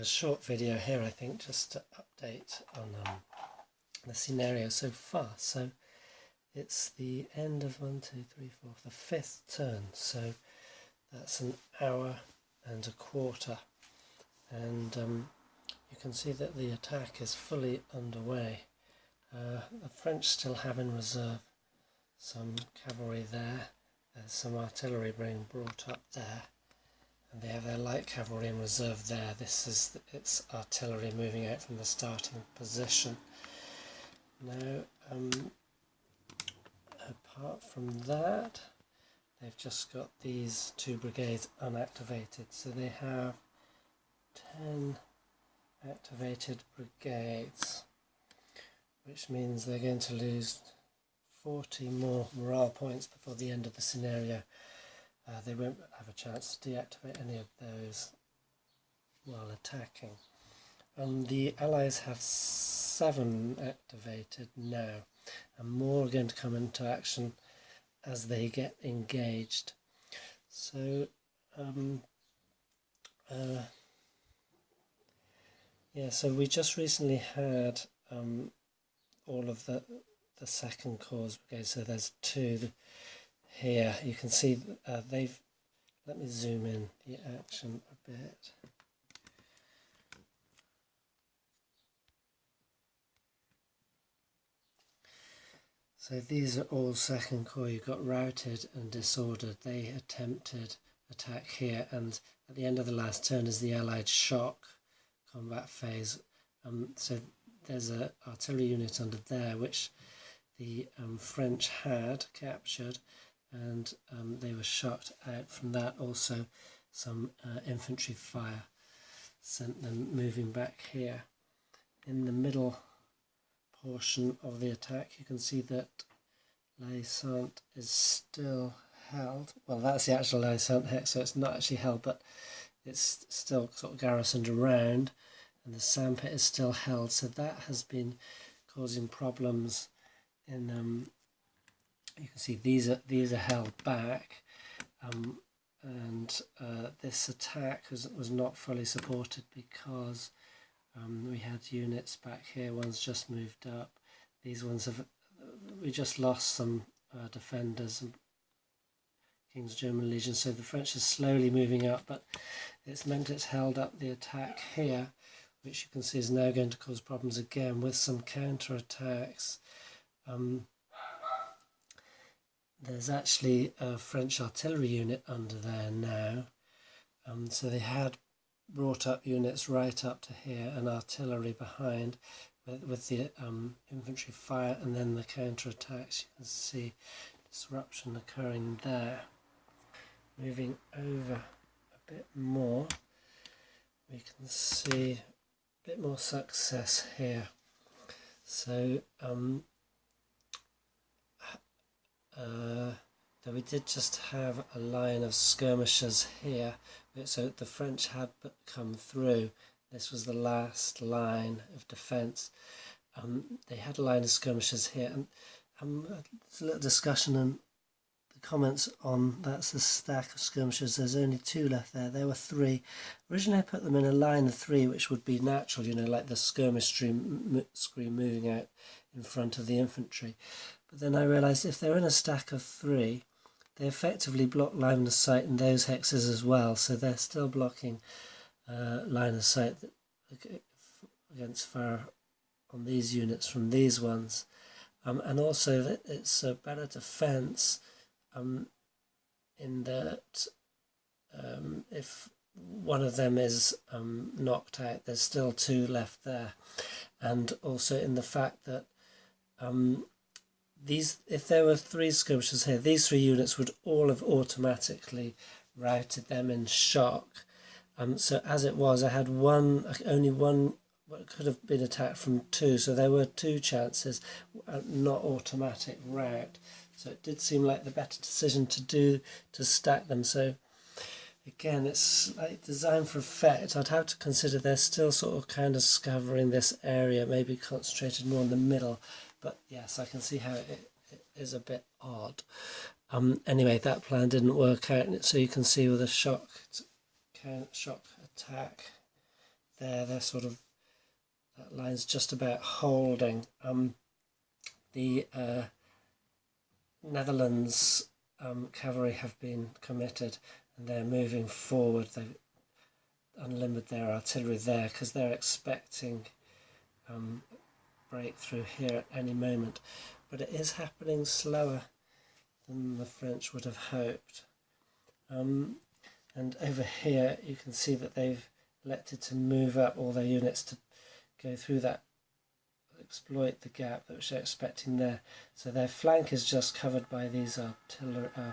a short video here, I think, just to update on the scenario so far. So it's the end of the fifth turn, so that's an hour and a quarter, and you can see that the attack is fully underway. The French still have in reserve some cavalry there. There's some artillery being brought up there, and they have their light cavalry in reserve there. This is its artillery moving out from the starting position. Now, apart from that, they've just got these two brigades unactivated, so they have 10 activated brigades, which means they're going to lose 40 more morale points before the end of the scenario. They won't have a chance to deactivate any of those while attacking. The Allies have 7 activated now, and more are going to come into action as they get engaged. So so we just recently had all of the second corps brigade, so there's 2 here. You can see they've, let me zoom in the action a bit. So these are all second corps. You got routed and disordered. They attempted attack here, and at the end of the last turn is the Allied shock combat phase. So there's an artillery unit under there which the French had captured, and they were shot out from that. Also some infantry fire sent them moving back here. In the middle portion of the attack you can see that Haye Sainte is still held. Well, that's the actual Haye Sainte hex, so it's not actually held, but it's still sort of garrisoned around, and the sandpit is still held, so that has been causing problems in you can see these are held back, and this attack was not fully supported because we had units back here. One's just moved up. These ones we just lost some defenders and King's German Legion, so the French is slowly moving up, but it's meant it's held up the attack here, which you can see is now going to cause problems again with some counter-attacks. There's actually a French artillery unit under there now, so they had brought up units right up to here and artillery behind with the infantry fire, and then the counter-attacks. You can see disruption occurring there. Moving over a bit more, we can see a bit more success here. So we did just have a line of skirmishers here, so the French had come through. This was the last line of defence. They had a line of skirmishers here, and there's a little discussion and the comments on that's the stack of skirmishers. There's only 2 left there. There were 3. Originally I put them in a line of 3, which would be natural, you know, like the skirmish screen moving out in front of the infantry. But then I realised if they're in a stack of 3, they effectively block line of sight in those hexes as well, so they're still blocking line of sight against fire on these units from these ones, and also that it's a better defence in that if one of them is knocked out, there's still 2 left there, and also in the fact that if there were 3 skirmishers here, these 3 units would all have automatically routed them in shock. So as it was, I had only one what could have been attacked from 2, so there were 2 chances, not automatic rout. So it did seem like the better decision to stack them. So again, it's like designed for effect. I'd have to consider they're still sort of kind of scouring this area, maybe concentrated more in the middle. But yes, I can see how it is a bit odd. Anyway, that plan didn't work out, so you can see with a shock attack there. They're sort of, that line's just about holding. The Netherlands cavalry have been committed and they're moving forward. They've unlimbered their artillery there because they're expecting breakthrough here at any moment, but it is happening slower than the French would have hoped. And over here you can see that they've elected to move up all their units to go through that, exploit the gap which they're expecting there. So their flank is just covered by these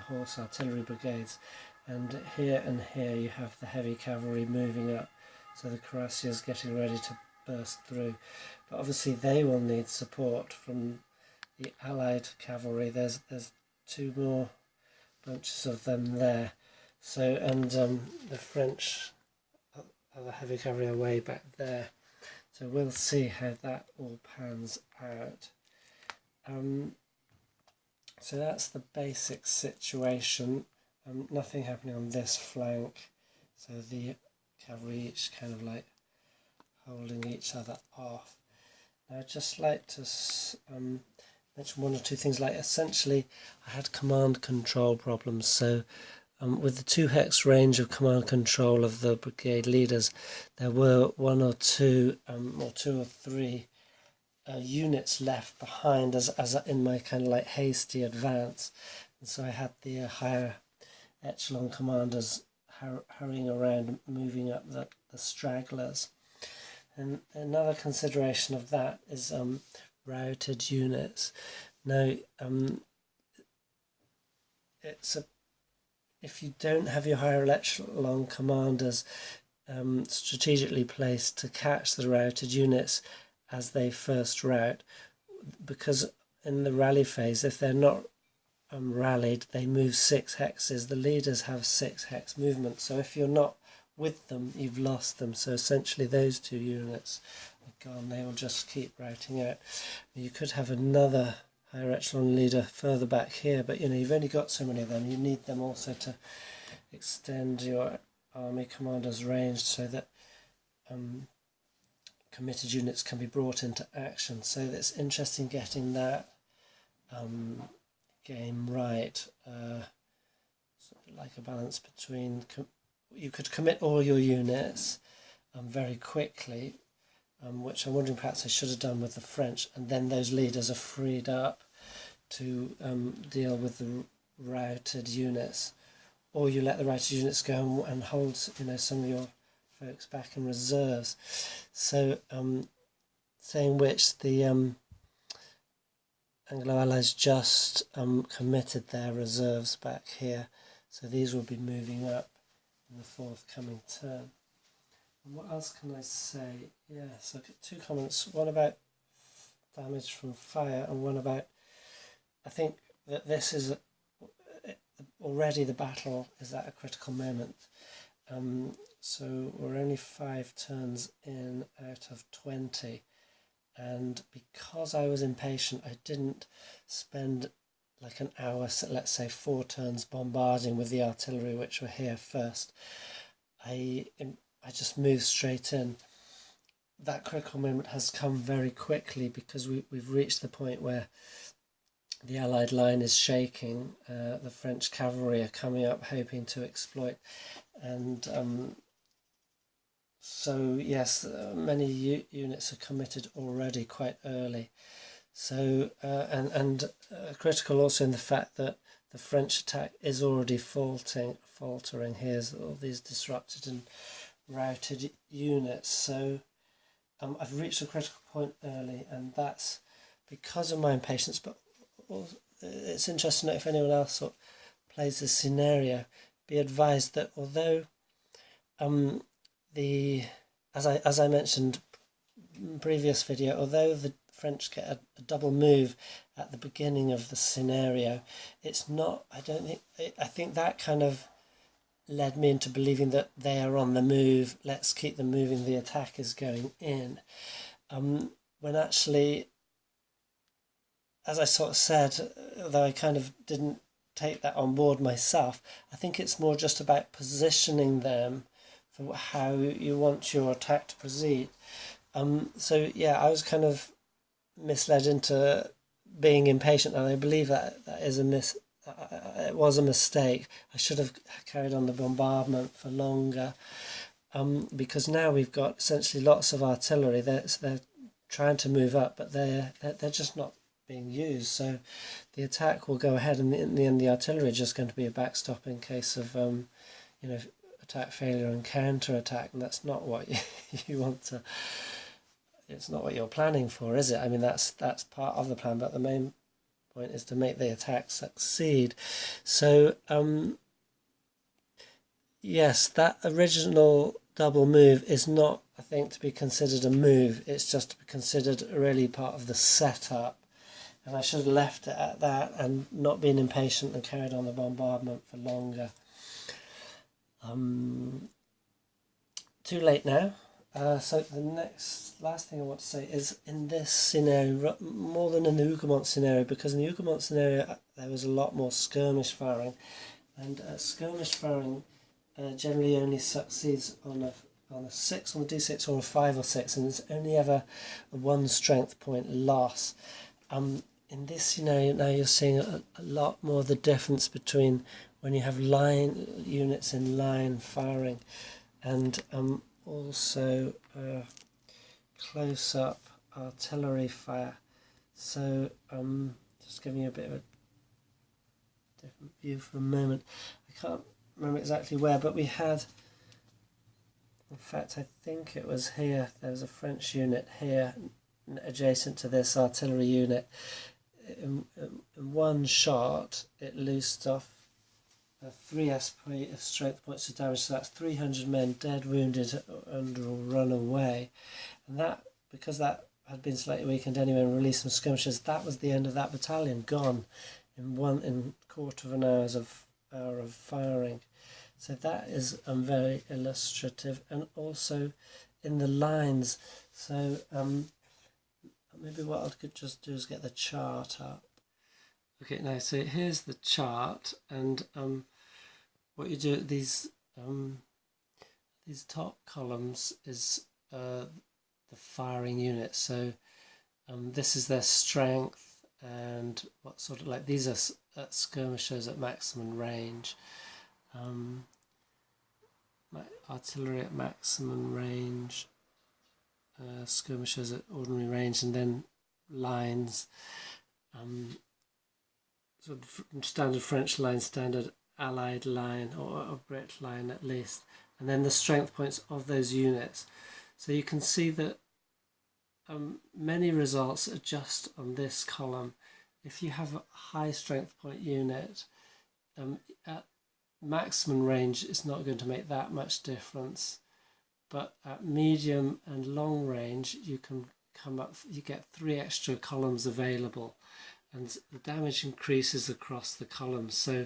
horse artillery brigades, and here you have the heavy cavalry moving up, so the cuirassiers getting ready to burst through. But obviously they will need support from the Allied cavalry. There's two more bunches of them there. So, and the French other heavy cavalry are way back there. So we'll see how that all pans out. So that's the basic situation. Nothing happening on this flank. So the cavalry each kind of like holding each other off. Now I'd just like to mention one or two things. Like, essentially I had command control problems. So with the 2 hex range of command control of the brigade leaders, there were 1 or 2 or 2 or 3 units left behind as in my kind of like hasty advance, and so I had the higher echelon commanders hurrying around, moving up the stragglers. And another consideration of that is routed units. Now if you don't have your higher echelon commanders strategically placed to catch the routed units as they first rout, because in the rally phase, if they're not rallied, they move 6 hexes. The leaders have 6 hex movement, so if you're not with them, you've lost them. So essentially those 2 units are gone. They will just keep routing out. You could have another higher echelon leader further back here, but you've only got so many of them. You need them also to extend your army commander's range so that committed units can be brought into action. So it's interesting getting that game right. Sort of like a balance between you could commit all your units very quickly, which I'm wondering perhaps I should have done with the French, and then those leaders are freed up to deal with the routed units, or you let the routed units go and hold some of your folks back in reserves. So saying which, the Anglo-Allies just committed their reserves back here, so these will be moving up in the forthcoming turn. And what else can I say? Yes, I've got 2 comments, one about damage from fire and one about, I think that this is already the battle is at a critical moment. So we're only 5 turns in out of 20, and because I was impatient, I didn't spend like an hour, let's say 4 turns bombarding with the artillery which were here first. I just moved straight in. That critical moment has come very quickly because we've reached the point where the Allied line is shaking. The French cavalry are coming up hoping to exploit, and so yes, many units are committed already quite early. So and critical also in the fact that the French attack is already faltering. Here's all these disrupted and routed units. So I've reached a critical point early, and that's because of my impatience. But it's interesting that if anyone else plays this scenario, be advised that although as I mentioned in the previous video, although the French get a double move at the beginning of the scenario, it's not, I think that kind of led me into believing that they are on the move, let's keep them moving, the attack is going in. When actually, as I sort of said, although I kind of didn't take that on board myself, I think it's more just about positioning them for how you want your attack to proceed. So yeah, I was kind of misled into being impatient, and I believe that is it was a mistake. I should have carried on the bombardment for longer, because now we've got essentially lots of artillery. They're trying to move up, but they're just not being used. So the attack will go ahead, and in the end, the artillery is just going to be a backstop in case of attack failure and counter attack, and that's not what you want to. It's not what you're planning for, is it? I mean, that's part of the plan, but the main point is to make the attack succeed. So yes, that original double move is not, I think, to be considered a move. It's just to be considered really part of the setup. And I should have left it at that and not been impatient and carried on the bombardment for longer. Too late now. So the last thing I want to say is, in this scenario, more than in the Hougoumont scenario, because in the Hougoumont scenario there was a lot more skirmish firing, and skirmish firing generally only succeeds on a 6 on the d6 or a 5 or 6, and it's only ever a 1 strength point loss. In this scenario now you're seeing a lot more the difference between when you have line units in line firing and also close-up artillery fire. So just giving you a bit of a different view for a moment. I can't remember exactly where, but we had, in fact I think it was here, there was a French unit here adjacent to this artillery unit. In one shot it loosed off 3 SP of strength points of damage, so that's 300 men dead, wounded, and or run away. And that, because that had been slightly weakened anyway and released some skirmishers, that was the end of that battalion, gone in quarter of an hour of firing. So that is very illustrative, and also in the lines. So maybe what I could just do is get the chart up. Okay, now so here's the chart, and what you do, these top columns is the firing units. So this is their strength, and what sort of, like, these are skirmishers at maximum range, artillery at maximum range, skirmishers at ordinary range, and then lines, sort of standard French line, standard Allied line, or a Brit line at least, and then the strength points of those units. So you can see that many results are just on this column. If you have a high strength point unit, at maximum range it's not going to make that much difference, but at medium and long range you can you get 3 extra columns available, and the damage increases across the columns. So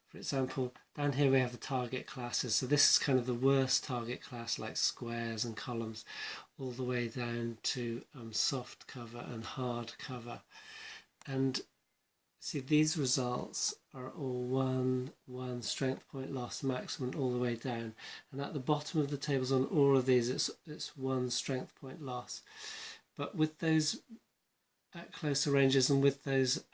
for example, down here we have the target classes. So this is kind of the worst target class, like squares and columns, all the way down to soft cover and hard cover. And see, these results are all one strength point loss maximum all the way down. And at the bottom of the tables on all of these, it's 1 strength point loss. But with those at closer ranges and with those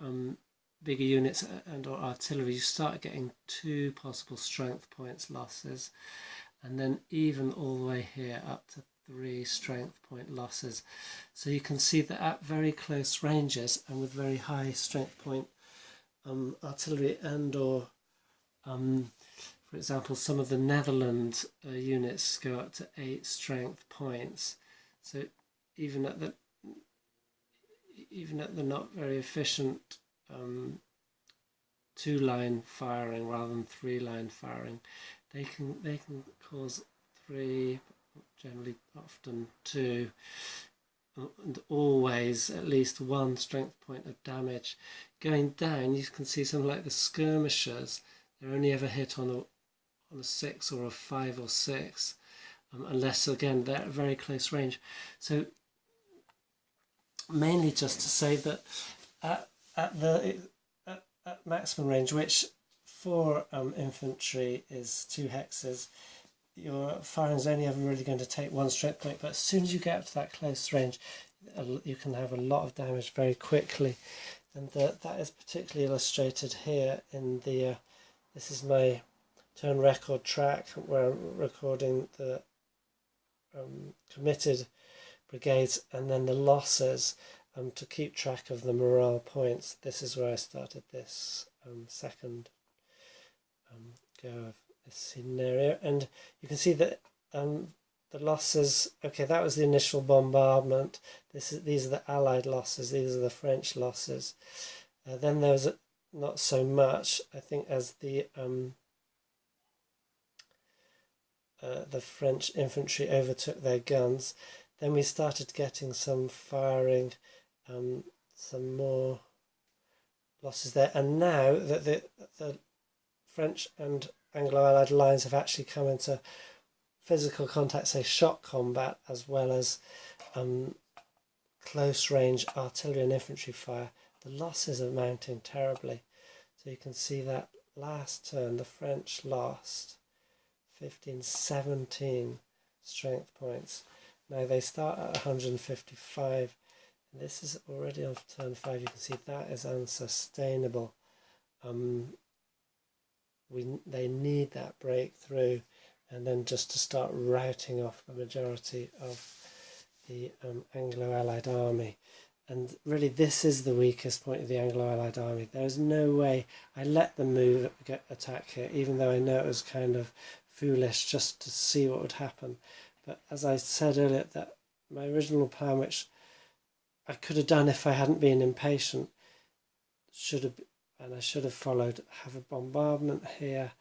bigger units and or artillery, you start getting 2 possible strength points losses, and then even all the way here up to 3 strength point losses. So you can see that at very close ranges and with very high strength point artillery and or for example, some of the Netherlands units go up to 8 strength points. So even at the not very efficient 2-line firing rather than 3-line firing, they can cause 3, generally often 2, and always at least 1 strength point of damage. Going down, you can see something like the skirmishers, they're only ever hit on a 6 or a 5 or 6, unless again they're at very close range. So mainly just to say that at maximum range, which for infantry is 2 hexes, your firing is only ever really going to take one strength point, but as soon as you get up to that close range, you can have a lot of damage very quickly. And that is particularly illustrated here in the, this is my turn record track where I'm recording the committed brigades and then the losses to keep track of the morale points. This is where I started this second go of this scenario, and you can see that the losses, okay, that was the initial bombardment. These are the Allied losses, these are the French losses. Then there was not so much, I think, as the French infantry overtook their guns. Then we started getting some firing, some more losses there. And now that the French and Anglo-Allied lines have actually come into physical contact, say shot combat, as well as close-range artillery and infantry fire, the losses are mounting terribly. So you can see that last turn, the French lost 15, 17 strength points. Now they start at 155. And this is already on turn 5. You can see that is unsustainable. They need that breakthrough, and then just to start routing off the majority of the Anglo-Allied army. And really this is the weakest point of the Anglo-Allied army. There is no way I let them attack here, even though I know it was kind of foolish just to see what would happen. But as I said earlier, that my original plan, which I could have done if I hadn't been impatient, I should have followed, have a bombardment here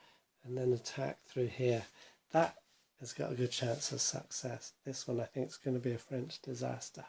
and then attack through here. That has got a good chance of success. This one I think is going to be a French disaster.